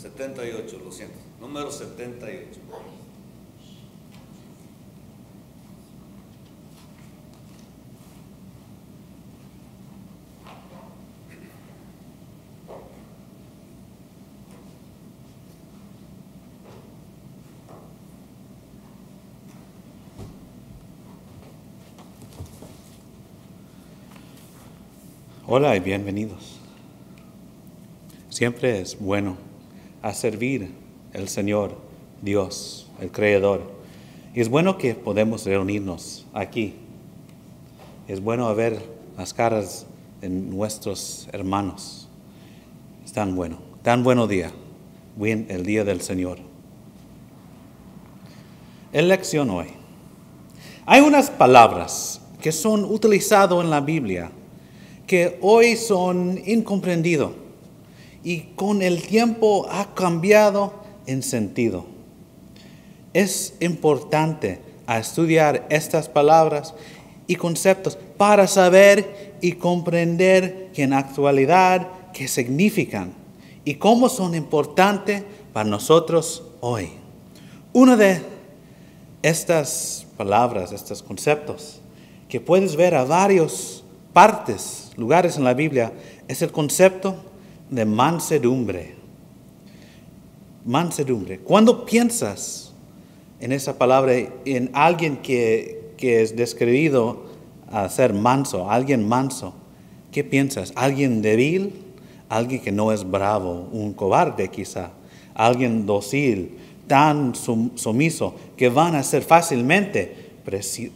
78, lo siento. Número 78. Hola y bienvenidos. Siempre es bueno a servir al Señor, Dios, el Creador. Y es bueno que podemos reunirnos aquí. Es bueno ver las caras de nuestros hermanos. Es tan bueno día, el día del Señor. Lección hoy. Hay unas palabras que son utilizadas en la Biblia que hoy son incomprendidos y con el tiempo ha cambiado en sentido. Es importante estudiar estas palabras y conceptos para saber y comprender que en actualidad qué significan y cómo son importantes para nosotros hoy. Una de estas palabras, estos conceptos, que puedes ver a varios lugares en la Biblia, es el concepto de mansedumbre. Mansedumbre. Cuando piensas en esa palabra, en alguien que es describido a ser manso, alguien manso, ¿qué piensas? ¿Alguien débil? ¿Alguien que no es bravo? ¿Un cobarde quizá? ¿Alguien dócil, tan sumiso que van a ser fácilmente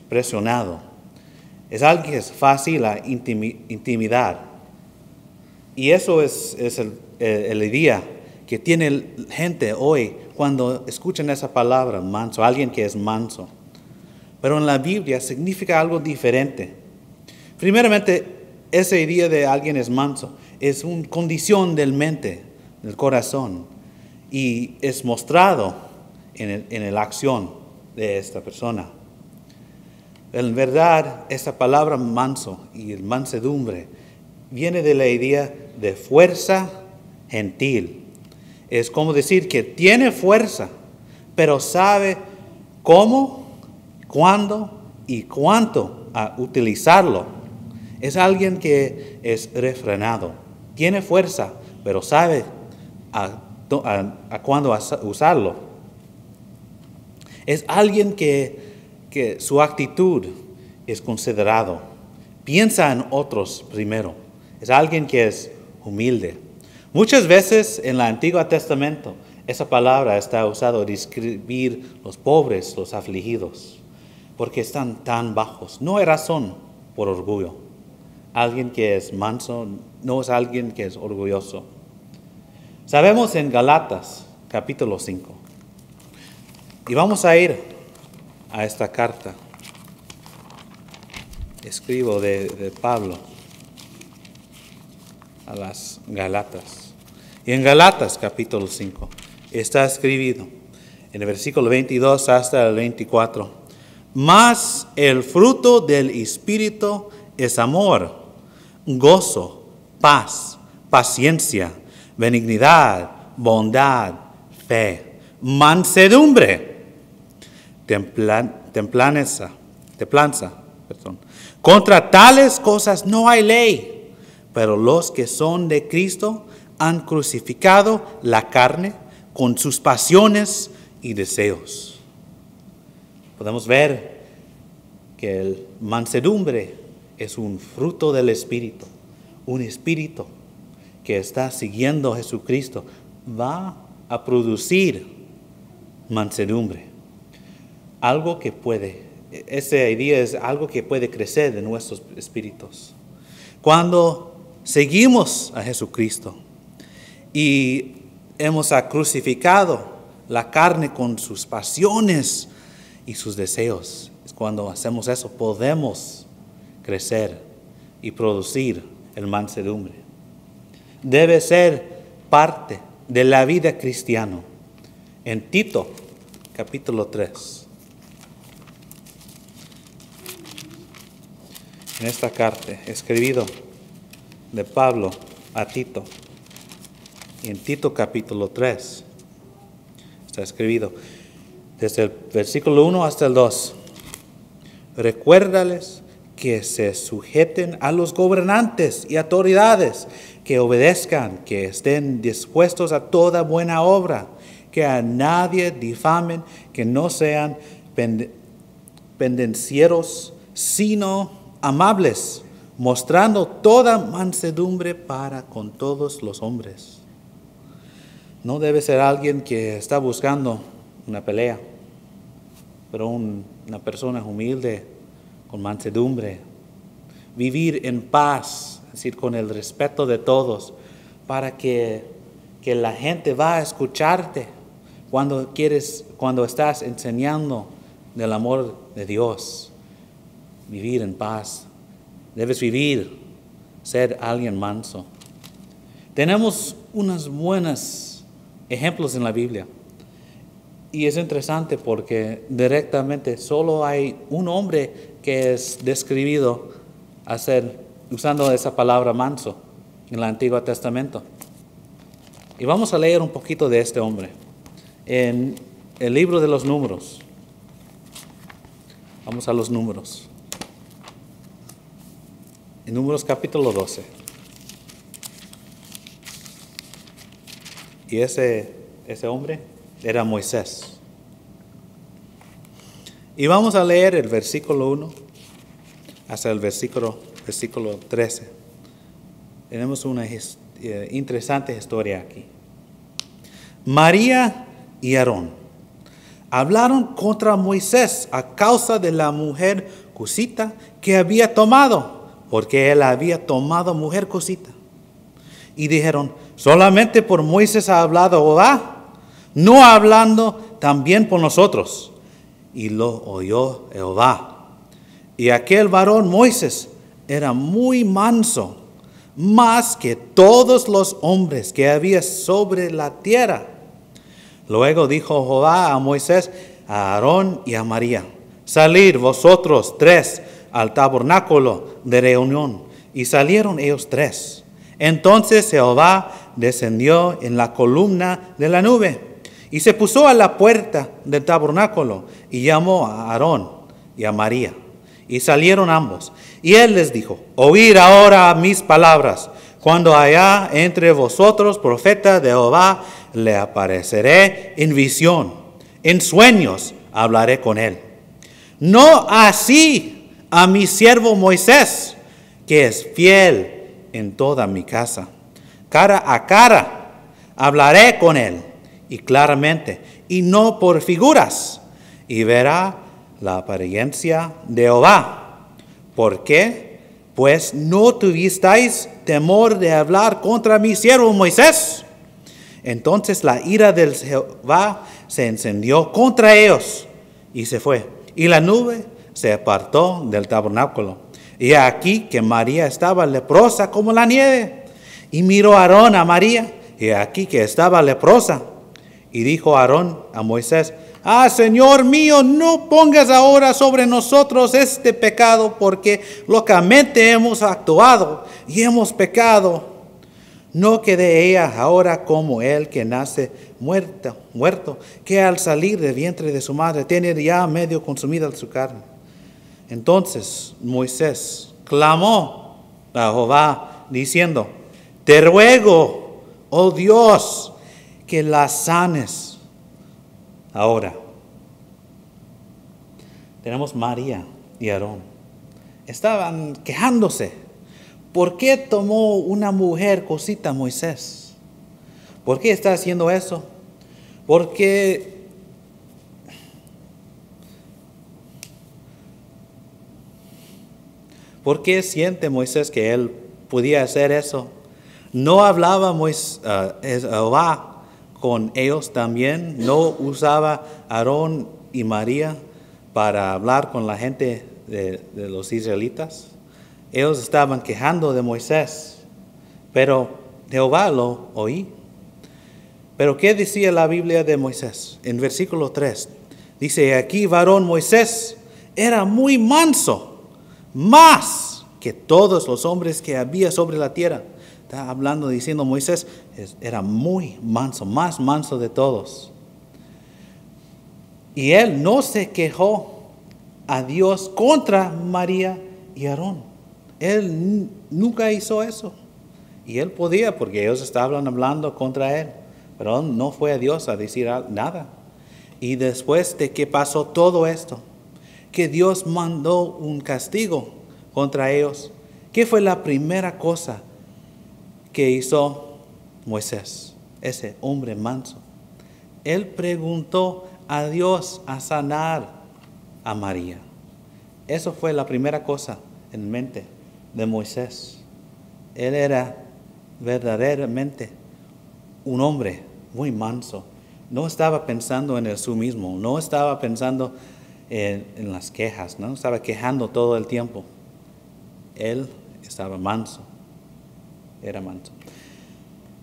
presionado? Es alguien que es fácil a intimidar. Y eso es el idea que tiene gente hoy cuando escuchan esa palabra, manso, alguien que es manso. Pero en la Biblia significa algo diferente. Primeramente, esa idea de alguien es manso es una condición del mente, del corazón, y es mostrado en la acción de esta persona. En verdad, esa palabra manso y mansedumbre viene de la idea de fuerza gentil. Es como decir que tiene fuerza, pero sabe cómo, cuándo y cuánto a utilizarlo. Es alguien que es refrenado. Tiene fuerza, pero sabe a cuándo usarlo. Es alguien que su actitud es considerado. Piensa en otros primero. Es alguien que es humilde. Muchas veces en el Antiguo Testamento esa palabra está usada para describir los pobres, los afligidos, porque están tan bajos. No hay razón por orgullo. Alguien que es manso no es alguien que es orgulloso. Sabemos en Galatas, capítulo 5. Y vamos a ir a esta carta. Escribo de Pablo a las Galatas. Y en Galatas, capítulo 5, está escrito en el versículo 22 hasta el 24. Mas el fruto del Espíritu es amor, gozo, paz, paciencia, benignidad, bondad, fe, mansedumbre, templanza. Contra tales cosas no hay ley, pero los que son de Cristo han crucificado la carne con sus pasiones y deseos. Podemos ver que el mansedumbre es un fruto del Espíritu. Un espíritu que está siguiendo a Jesucristo va a producir mansedumbre. Esa idea es algo que puede crecer en nuestros espíritus. Cuando seguimos a Jesucristo y hemos crucificado la carne con sus pasiones y sus deseos, es cuando hacemos eso, podemos crecer y producir el mansedumbre. Debe ser parte de la vida cristiana. En Tito, capítulo 3. En esta carta, escribido de Pablo a Tito. En Tito capítulo 3 está escrito desde el versículo 1 hasta el 2. Recuérdales que se sujeten a los gobernantes y autoridades, que obedezcan, que estén dispuestos a toda buena obra, que a nadie difamen, que no sean pendencieros, sino amables, mostrando toda mansedumbre para con todos los hombres. No debe ser alguien que está buscando una pelea, pero una persona humilde, con mansedumbre. Vivir en paz, es decir, con el respeto de todos, para que la gente va a escucharte cuando estás enseñando del amor de Dios. Vivir en paz. Debes vivir, ser alguien manso. Tenemos unos buenos ejemplos en la Biblia. Y es interesante porque directamente solo hay un hombre que es describido usando esa palabra manso en el Antiguo Testamento. Y vamos a leer un poquito de este hombre en el libro de los Números. Vamos a los Números. En Números capítulo 12. Y ese hombre era Moisés. Y vamos a leer el versículo 1 hasta el versículo 13. Tenemos una interesante historia aquí. María y Aarón hablaron contra Moisés a causa de la mujer cusita que había tomado, porque él había tomado mujer cusita. Y dijeron: solamente por Moisés ha hablado Jehová, no hablando también por nosotros. Y lo oyó Jehová. Y aquel varón Moisés era muy manso, más que todos los hombres que había sobre la tierra. Luego dijo Jehová a Moisés, a Aarón y a María: salid vosotros tres al tabernáculo de reunión. Y salieron ellos tres. Entonces Jehová descendió en la columna de la nube y se puso a la puerta del tabernáculo y llamó a Aarón y a María. Y salieron ambos. Y él les dijo: oíd ahora mis palabras. Cuando haya entre vosotros profeta de Jehová, le apareceré en visión. En sueños hablaré con él. No así a mi siervo Moisés, que es fiel en toda mi casa. Cara a cara hablaré con él, y claramente, y no por figuras, y verá la apariencia de Jehová. ¿Por qué? Pues no tuvisteis temor de hablar contra mi siervo Moisés. Entonces la ira del Jehová se encendió contra ellos, y se fue. Y la nube se apartó del tabernáculo. Y aquí que María estaba leprosa como la nieve. Y miró Aarón a María, y aquí que estaba leprosa. Y dijo Aarón a Moisés: Señor mío, no pongas ahora sobre nosotros este pecado, porque locamente hemos actuado y hemos pecado. No quede ella ahora como el que nace muerto, que al salir del vientre de su madre tiene ya medio consumida su carne. Entonces Moisés clamó a Jehová diciendo: te ruego, oh Dios, que la sanes ahora. Tenemos María y Aarón. Estaban quejándose. ¿Por qué tomó una mujer cosita Moisés? ¿Por qué está haciendo eso? ¿Por qué siente Moisés que él podía hacer eso? ¿No hablaba Jehová con ellos también? ¿No usaba Aarón y María para hablar con la gente de los israelitas? Ellos estaban quejando de Moisés, pero Jehová lo oí. Pero ¿qué decía la Biblia de Moisés? En versículo 3 dice: aquí varón Moisés era muy manso, más que todos los hombres que había sobre la tierra. Está hablando, diciendo Moisés era muy manso, más manso de todos. Y él no se quejó a Dios contra María y Aarón. Él nunca hizo eso. Y él podía, porque ellos estaban hablando contra él. Pero no fue a Dios a decir nada. Y después de que pasó todo esto, que Dios mandó un castigo contra ellos, ¿qué fue la primera cosa que hizo Moisés, ese hombre manso? Él preguntó a Dios a sanar a María. Eso fue la primera cosa en mente de Moisés. Él era verdaderamente un hombre muy manso. No estaba pensando en sí mismo, no estaba pensando en las quejas, no estaba quejando todo el tiempo. Él estaba manso, era manso.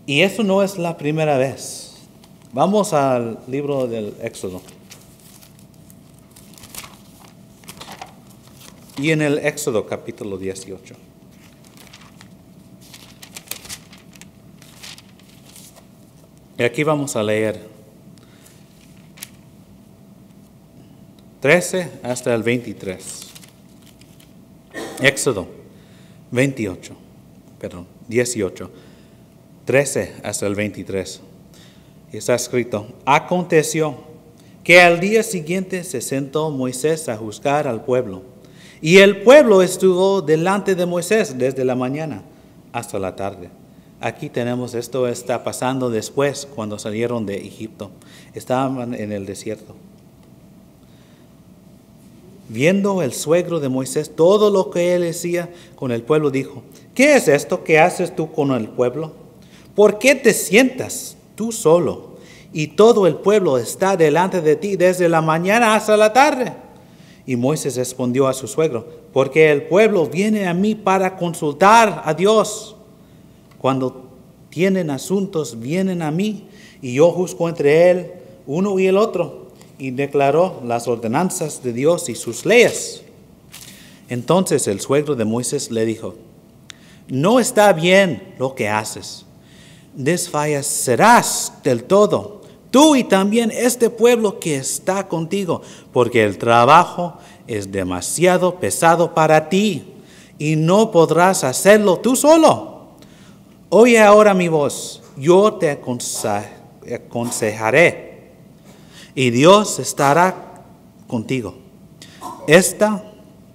Y eso no es la primera vez. Vamos al libro del Éxodo. Y en el Éxodo capítulo 18. Y aquí vamos a leer 13 hasta el 23. Éxodo 18, 13 hasta el 23. Y está escrito: aconteció que al día siguiente se sentó Moisés a juzgar al pueblo. Y el pueblo estuvo delante de Moisés desde la mañana hasta la tarde. Aquí tenemos, esto está pasando después, cuando salieron de Egipto. Estaban en el desierto. Viendo el suegro de Moisés todo lo que él hacía con el pueblo, dijo: ¿qué es esto que haces tú con el pueblo? ¿Por qué te sientas tú solo y todo el pueblo está delante de ti desde la mañana hasta la tarde? Y Moisés respondió a su suegro: porque el pueblo viene a mí para consultar a Dios. Cuando tienen asuntos, vienen a mí, y yo juzgo entre él, uno y el otro, y declaró las ordenanzas de Dios y sus leyes. Entonces el suegro de Moisés le dijo: no está bien lo que haces. Desfallecerás del todo, tú y también este pueblo que está contigo, porque el trabajo es demasiado pesado para ti, y no podrás hacerlo tú solo. Oye ahora mi voz, yo te aconsejaré, y Dios estará contigo. Está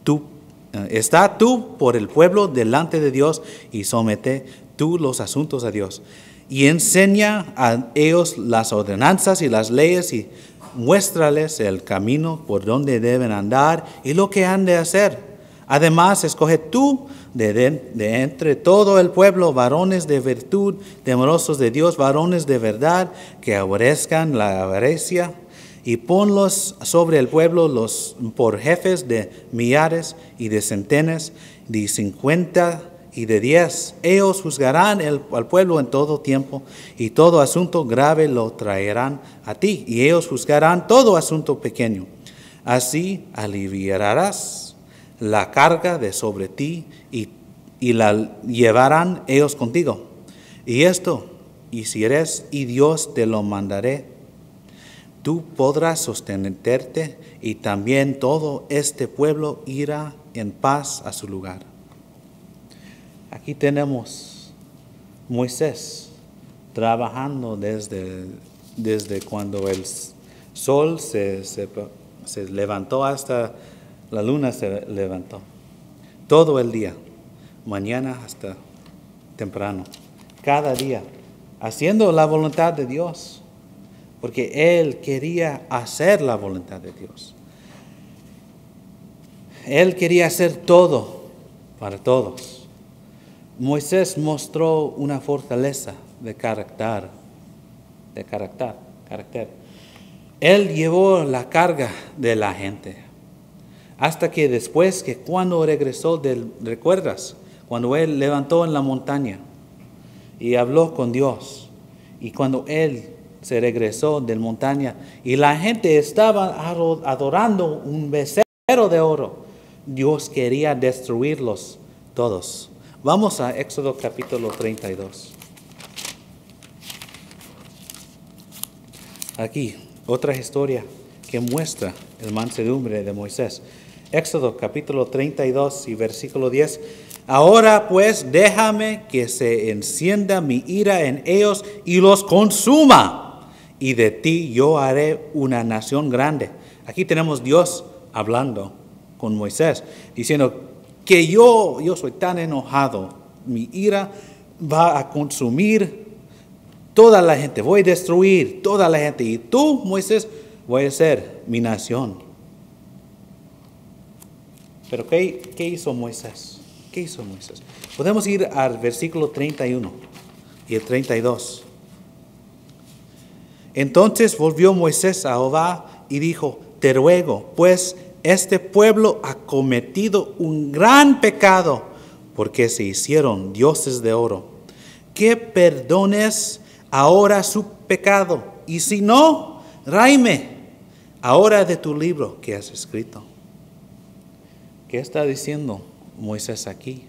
tú por el pueblo delante de Dios, y somete tú los asuntos a Dios. Y enseña a ellos las ordenanzas y las leyes, y muéstrales el camino por donde deben andar y lo que han de hacer. Además, escoge tú de entre todo el pueblo varones de virtud, temerosos de Dios, varones de verdad, que aborrezcan la avaricia, y ponlos sobre el pueblo por jefes de millares y de centenas, de 50 y de 10. Ellos juzgarán al pueblo en todo tiempo, y todo asunto grave lo traerán a ti, y ellos juzgarán todo asunto pequeño. Así aliviarás la carga de sobre ti, y la llevarán ellos contigo. Y esto hicieres, y Dios te lo mandaré. Tú podrás sostenerte, y también todo este pueblo irá en paz a su lugar. Aquí tenemos Moisés trabajando desde cuando el sol se levantó hasta la luna se levantó. Todo el día, mañana hasta temprano, cada día, haciendo la voluntad de Dios, porque él quería hacer la voluntad de Dios. Él quería hacer todo para todos. Moisés mostró una fortaleza de carácter. Él llevó la carga de la gente. Hasta que después, que cuando regresó ¿recuerdas? Cuando él levantó en la montaña y habló con Dios. Y cuando él se regresó de la montaña y la gente estaba adorando un becerro de oro, Dios quería destruirlos todos, Vamos a Éxodo capítulo 32. Aquí, otra historia que muestra el mansedumbre de Moisés. Éxodo capítulo 32 y versículo 10. Ahora pues déjame que se encienda mi ira en ellos y los consuma, y de ti yo haré una nación grande. Aquí tenemos Dios hablando con Moisés, diciendo que yo soy tan enojado, mi ira va a consumir toda la gente, voy a destruir toda la gente, y tú, Moisés, voy a ser mi nación. Pero ¿qué hizo Moisés? ¿Qué hizo Moisés? Podemos ir al versículo 31 y el 32. Entonces volvió Moisés a Jehová y dijo: te ruego, pues este pueblo ha cometido un gran pecado, porque se hicieron dioses de oro, que perdones ahora su pecado, y si no, ráeme ahora de tu libro que has escrito. ¿Qué está diciendo Moisés aquí?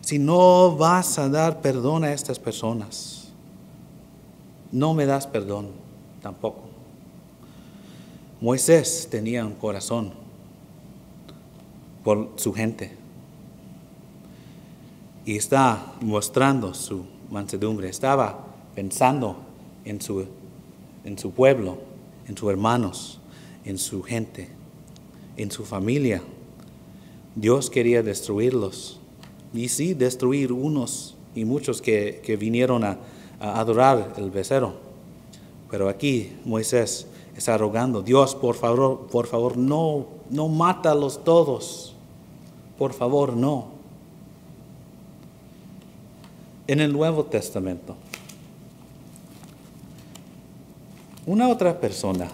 Si no vas a dar perdón a estas personas, no me das perdón tampoco. Moisés tenía un corazón por su gente y está mostrando su mansedumbre. Estaba pensando en su pueblo, en sus hermanos, en su gente, en su familia. Dios quería destruirlos, y sí, destruir unos y muchos que vinieron a adorar el becerro. Pero aquí Moisés está rogando: Dios, por favor, no mátalos todos. Por favor, no. En el Nuevo Testamento, una otra persona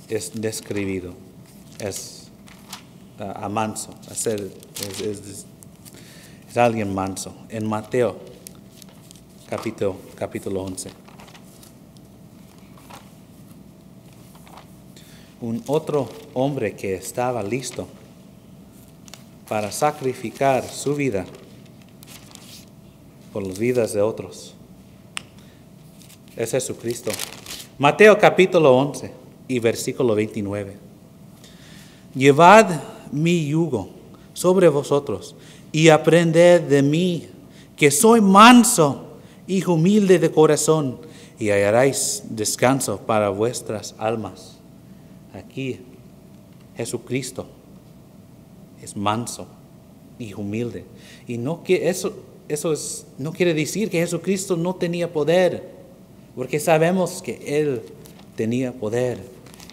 es describido, es manso, es alguien manso. En Mateo capítulo 11. Un otro hombre que estaba listo para sacrificar su vida por las vidas de otros es Jesucristo. Mateo capítulo 11 y versículo 29. Llevad mi yugo sobre vosotros y aprended de mí, que soy manso y humilde de corazón, y hallaréis descanso para vuestras almas. Aquí Jesucristo es manso y humilde. Y no quiere decir que Jesucristo no tenía poder, porque sabemos que Él tenía poder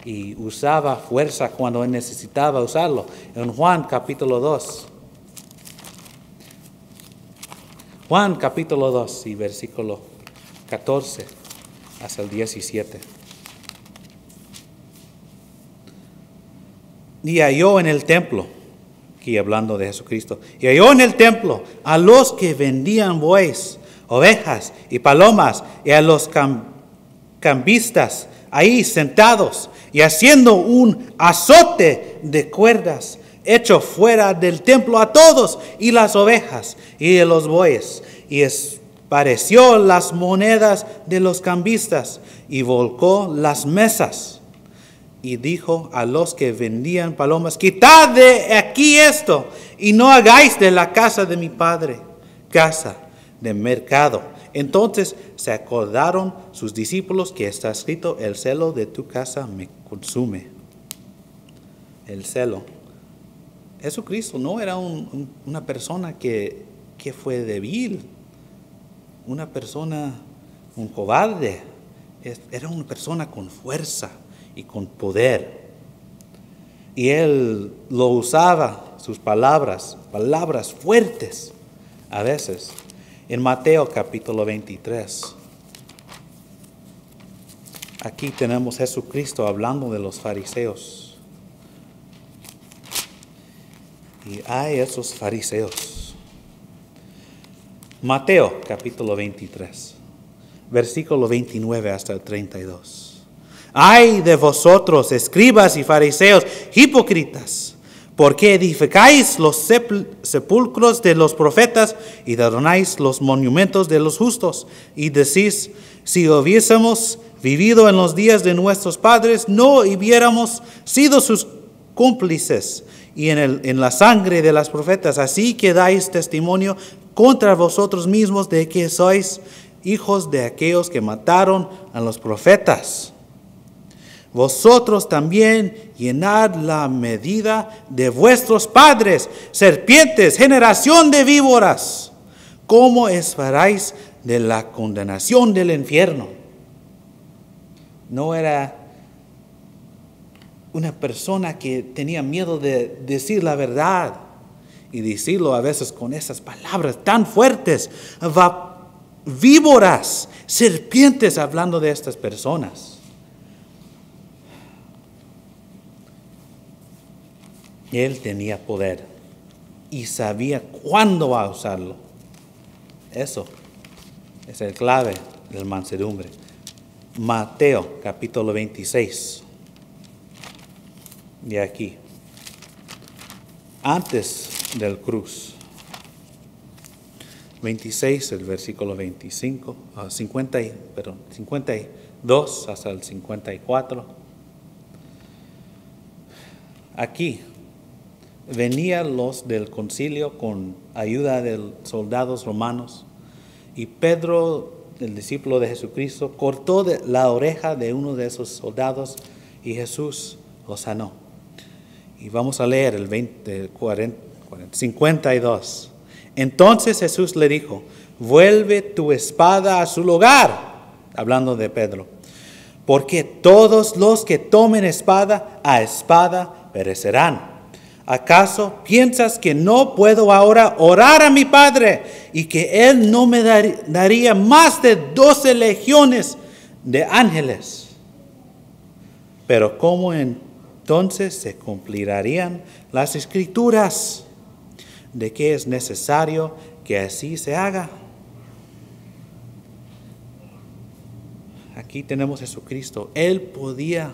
y usaba fuerza cuando Él necesitaba usarlo. En Juan capítulo 2. Juan capítulo 2 y versículo 14 hasta el 17. Y halló en el templo, aquí hablando de Jesucristo, y halló en el templo a los que vendían bueyes, ovejas y palomas, y a los cambistas ahí sentados, y haciendo un azote de cuerdas, hecho fuera del templo a todos, y las ovejas y de los bueyes, y esparció las monedas de los cambistas, y volcó las mesas. Y dijo a los que vendían palomas: quitad de aquí esto, y no hagáis de la casa de mi padre casa de mercado. Entonces se acordaron sus discípulos que está escrito: el celo de tu casa me consume. El celo. Jesucristo no era una persona que fue débil, una persona, un cobarde. Era una persona con fuerza y con poder. Y Él lo usaba, sus palabras fuertes a veces. En Mateo capítulo 23. Aquí tenemos Jesucristo hablando de los fariseos. Y hay esos fariseos. Mateo capítulo 23, versículo 29 hasta el 32. Ay de vosotros, escribas y fariseos, hipócritas, Porque edificáis los sepulcros de los profetas y derrumbáis los monumentos de los justos. Y decís, si hubiésemos vivido en los días de nuestros padres, no hubiéramos sido sus cómplices y en la sangre de las profetas. Así que dais testimonio contra vosotros mismos de que sois hijos de aquellos que mataron a los profetas. Vosotros también llenad la medida de vuestros padres, serpientes, generación de víboras. ¿Cómo esperáis de la condenación del infierno? No era una persona que tenía miedo de decir la verdad y decirlo a veces con esas palabras tan fuertes. Víboras, serpientes, hablando de estas personas. Él tenía poder y sabía cuándo va a usarlo. Eso es el clave del mansedumbre. Mateo capítulo 26. De aquí. Antes del cruz. 26, el versículo 52 hasta el 54. Aquí venían los del concilio con ayuda de soldados romanos y Pedro, el discípulo de Jesucristo, cortó la oreja de uno de esos soldados y Jesús lo sanó. Y vamos a leer el 52. Entonces Jesús le dijo, vuelve tu espada a su lugar, hablando de Pedro, porque todos los que tomen espada, a espada perecerán. ¿Acaso piensas que no puedo ahora orar a mi Padre y que Él no me daría más de 12 legiones de ángeles? Pero ¿cómo entonces se cumplirían las Escrituras de que es necesario que así se haga? Aquí tenemos a Jesucristo. Él podía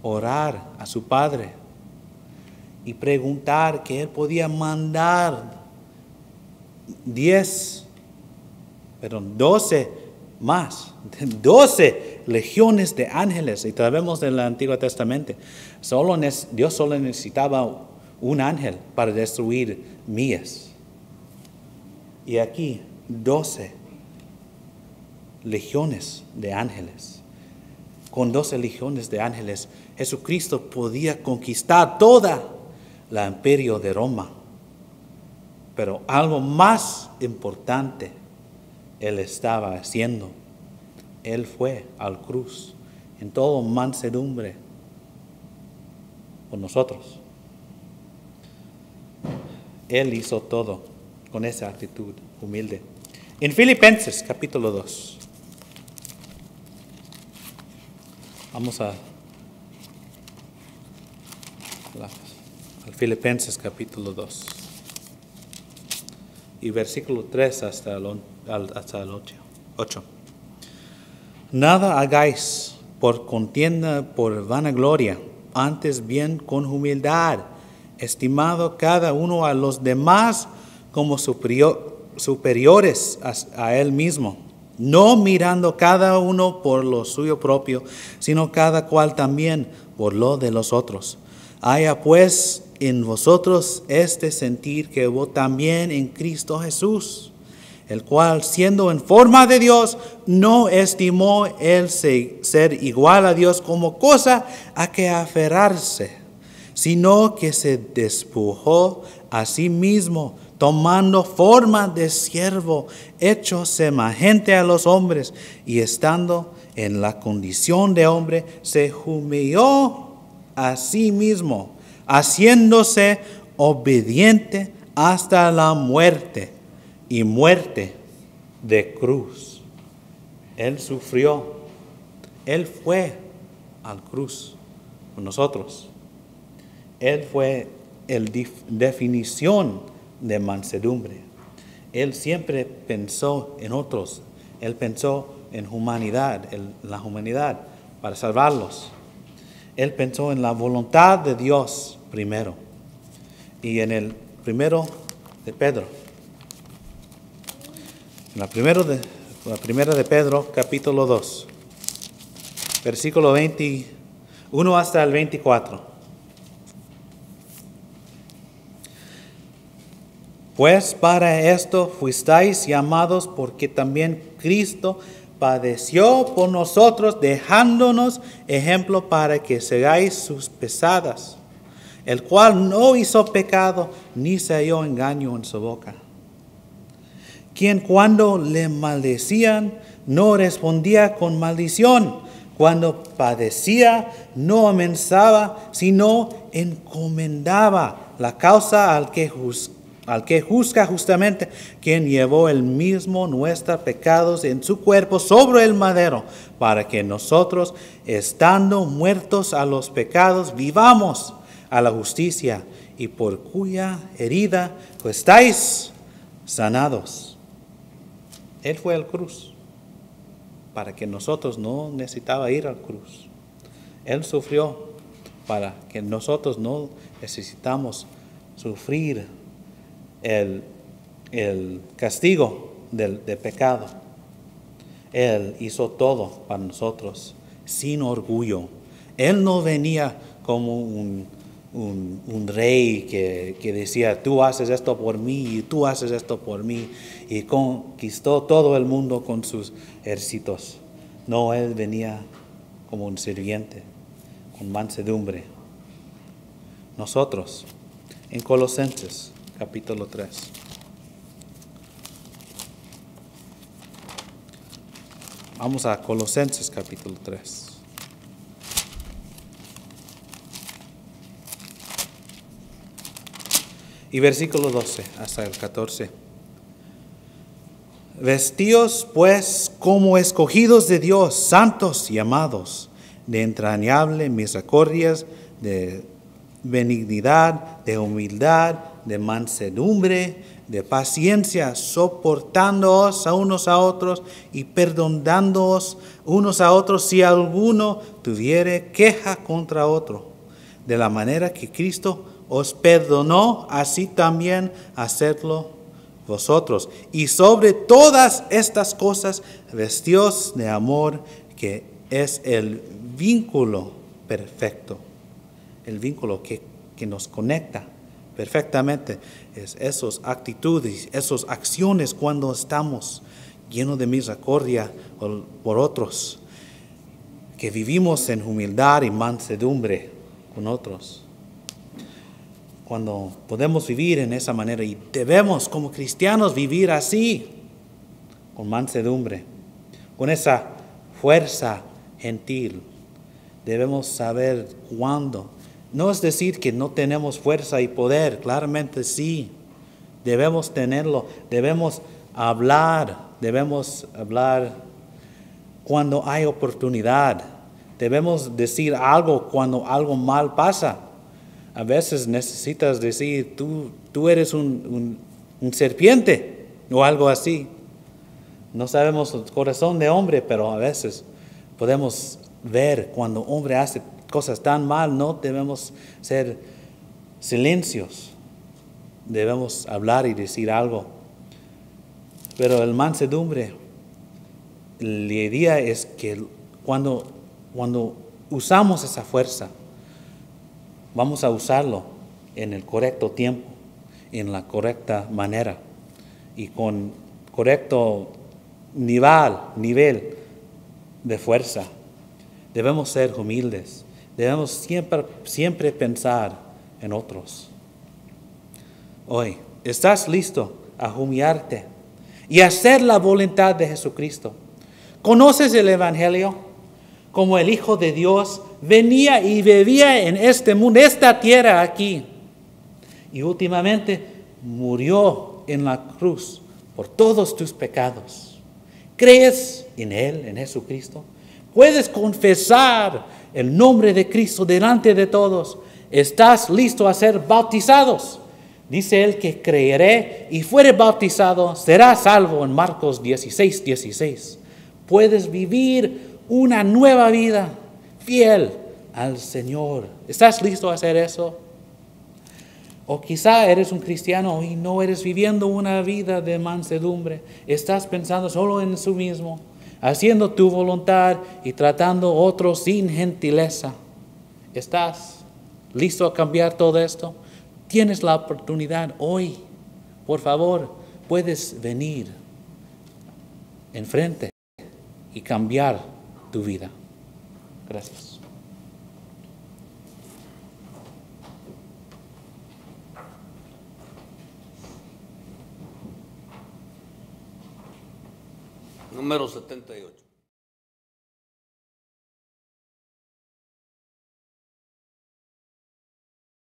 orar a su Padre y preguntar que Él podía mandar 12 más, 12 legiones de ángeles. Y sabemos del Antiguo Testamento, Dios solo necesitaba un ángel para destruir millas. Y aquí 12 legiones de ángeles. Con 12 legiones de ángeles, Jesucristo podía conquistar toda la imperio de Roma. Pero algo más importante Él estaba haciendo. Él fue al cruz en todo mansedumbre por nosotros. Él hizo todo con esa actitud humilde. En Filipenses capítulo 2. Vamos al Filipenses capítulo 2. Y versículo 3 hasta el 8. Nada hagáis por contienda, por vanagloria, antes bien con humildad, estimado cada uno a los demás como superiores a él mismo, no mirando cada uno por lo suyo propio, sino cada cual también por lo de los otros. Haya pues en vosotros este sentir que hubo también en Cristo Jesús, el cual, siendo en forma de Dios, no estimó el ser igual a Dios como cosa a que aferrarse, sino que se despojó a sí mismo, tomando forma de siervo, hecho semejante a los hombres, y estando en la condición de hombre, se humilló a sí mismo, haciéndose obediente hasta la muerte, y muerte de cruz. Él sufrió, Él fue al cruz con nosotros. Él fue la definición de mansedumbre. Él siempre pensó en otros. Él pensó en la humanidad para salvarlos. Él pensó en la voluntad de Dios primero. y en el primero de Pedro. En la primera de Pedro, capítulo 2, versículo 21 hasta el 24. Pues para esto fuisteis llamados, porque también Cristo padeció por nosotros, dejándonos ejemplo para que sigáis sus pisadas, el cual no hizo pecado, ni se halló engaño en su boca. Quien cuando le maldecían, no respondía con maldición. Cuando padecía, no amenazaba, sino encomendaba la causa al que juzga justamente, quien llevó él mismo nuestros pecados en su cuerpo sobre el madero, para que nosotros, estando muertos a los pecados, vivamos a la justicia, y por cuya herida estáis sanados. Él fue al cruz para que nosotros no necesitaba ir al cruz. Él sufrió para que nosotros no necesitamos sufrir el castigo del pecado. Él hizo todo para nosotros sin orgullo. Él no venía como un rey que decía, tú haces esto por mí y tú haces esto por mí, y conquistó todo el mundo con sus ejércitos. No, él venía como un sirviente, con mansedumbre. Nosotros, en Colosenses capítulo 3. Vamos a Colosenses capítulo 3. Y versículo 12 hasta el 14. Vestíos pues como escogidos de Dios, santos y amados, de entrañable misericordias, de benignidad, de humildad, de mansedumbre, de paciencia, soportándoos a unos a otros y perdonándoos unos a otros si alguno tuviere queja contra otro. De la manera que Cristo os perdonó, así también hacedlo vosotros. Y sobre todas estas cosas, vestíos de amor, que es el vínculo perfecto. El vínculo que nos conecta perfectamente. Es esas actitudes, esas acciones cuando estamos llenos de misericordia por otros. Que vivimos en humildad y mansedumbre con otros. Cuando podemos vivir en esa manera, y debemos como cristianos vivir así, con mansedumbre, con esa fuerza gentil, debemos saber cuándo. No es decir que no tenemos fuerza y poder, claramente sí, debemos tenerlo, debemos hablar cuando hay oportunidad, debemos decir algo cuando algo mal pasa. A veces necesitas decir, tú eres un serpiente o algo así. No sabemos el corazón de hombre, pero a veces podemos ver cuando hombre hace cosas tan mal. No debemos ser silencios. Debemos hablar y decir algo. Pero el mansedumbre, la idea es que cuando usamos esa fuerza, vamos a usarlo en el correcto tiempo, en la correcta manera y con correcto nivel de fuerza. Debemos ser humildes, debemos siempre pensar en otros. Hoy, ¿estás listo a humillarte y hacer la voluntad de Jesucristo? ¿Conoces el Evangelio? Como el Hijo de Dios venía y vivía en este mundo, esta tierra aquí. Y últimamente murió en la cruz por todos tus pecados. ¿Crees en Él, en Jesucristo? Puedes confesar el nombre de Cristo delante de todos. ¿Estás listo a ser bautizados? Dice Él que creeré y fuere bautizado, será salvo en Marcos 16:16. Puedes vivir una nueva vida fiel al Señor. ¿Estás listo a hacer eso? O quizá eres un cristiano y no eres viviendo una vida de mansedumbre. Estás pensando solo en sí mismo, haciendo tu voluntad y tratando a otros sin gentileza. ¿Estás listo a cambiar todo esto? Tienes la oportunidad hoy. Por favor, puedes venir enfrente y cambiar tu vida. Gracias. Número 78.